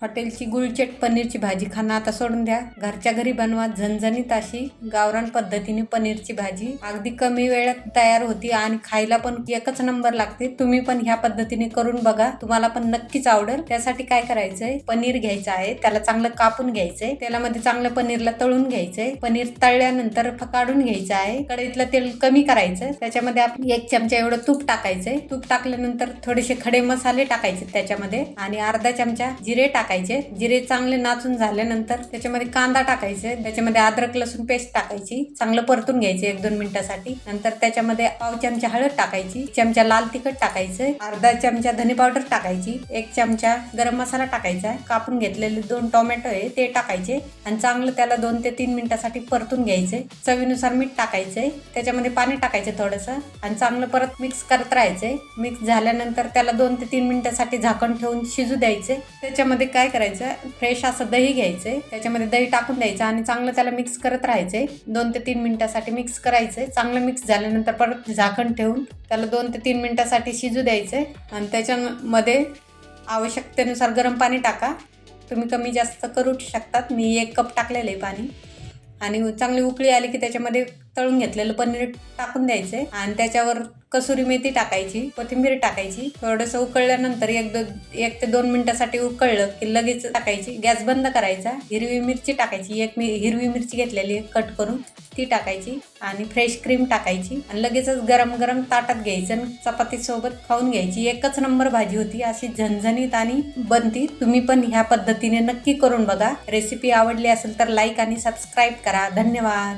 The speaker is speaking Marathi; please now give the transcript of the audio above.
हॉटेलची गुळचट पनीरची भाजी खाणं आता सोडून द्या. घरच्या घरी बनवा झणझणीत अशी गावरान पद्धतीने पनीरची भाजी. अगदी कमी वेळात तयार होती आणि खायला पण एकच नंबर लागते. तुम्ही पण ह्या पद्धतीने करून बघा, तुम्हाला पण नक्कीच आवडेल. त्यासाठी काय करायचंय, पनीर घ्यायचं आहे, त्याला चांगलं कापून घ्यायचंय, तेलामध्ये चांगलं पनीरला तळून घ्यायचंय. पनीर तळल्यानंतर काढून घ्यायचं आहे. कढईतलं तेल कमी करायचं, त्याच्यामध्ये आपण 1 चमचा एवढं तूप टाकायचंय. तूप टाकल्यानंतर थोडेसे खडे मसाले टाकायचे त्याच्यामध्ये आणि अर्धा चमचा जिरे टाकायचे. जिरे चांगले नाचून झाल्यानंतर त्याच्यामध्ये कांदा टाकायचे, त्याच्यामध्ये अद्रक लसूण पेस्ट टाकायची, चांगलं परतून घ्यायचे 1-2 मिनिटासाठी. नंतर त्याच्यामध्ये पाव चमचा हळद टाकायची, चमचा लाल तिखट टाकायचं, अर्धा चमचा धने पावडर टाकायची, 1 चमचा गरम मसाला टाकायचा, कापून घेतलेले 2 टोमॅटो आहे ते टाकायचे आणि चांगलं त्याला 2 ते 3 मिनिटासाठी परतून घ्यायचे. चवीनुसार मीठ टाकायचंय, त्याच्यामध्ये पाणी टाकायचं थोडंसं आणि चांगलं परत मिक्स करत राहायचंय. मिक्स झाल्यानंतर त्याला 2 ते 3 मिनिटासाठी झाकण ठेवून शिजू द्यायचे. त्याच्यामध्ये काय करायचं, फ्रेश असं दही घ्यायचंय, त्याच्यामध्ये दही टाकून द्यायचं आणि चांगलं त्याला मिक्स करत राहायचंय. 2 ते 3 मिनिटासाठी मिक्स करायचंय. चांगलं मिक्स झाल्यानंतर परत झाकण ठेवून त्याला 2 ते 3 मिनिटासाठी शिजू द्यायचंय आणि त्याच्यामध्ये आवश्यकतेनुसार गरम पाणी टाका. तुम्ही कमी जास्त करू शकतात. मी 1 कप टाकलेलं आहे पाणी आणि चांगली उकळी आली की त्याच्यामध्ये तळून घेतलेलं पनीर टाकून द्यायचे आणि त्याच्यावर कसुरी मेथी टाकायची, कोथिंबीर टाकायची. थोडंसं उकळल्यानंतर 1 ते 2 मिनिटासाठी उकळलं की लगेच टाकायची. गॅस बंद करायचा. हिरवी मिरची टाकायची, हिरवी मिरची घेतलेली कट करून ती टाकायची आणि फ्रेश क्रीम टाकायची आणि लगेचच गरम गरम ताटात घ्यायचं आणि चपाती सोबत खाऊन घ्यायची. एकच नंबर भाजी होती, अशी झणझणीत आणि बनती. तुम्ही पण ह्या पद्धतीने नक्की करून बघा. रेसिपी आवडली असेल तर लाईक आणि सबस्क्राईब करा. धन्यवाद.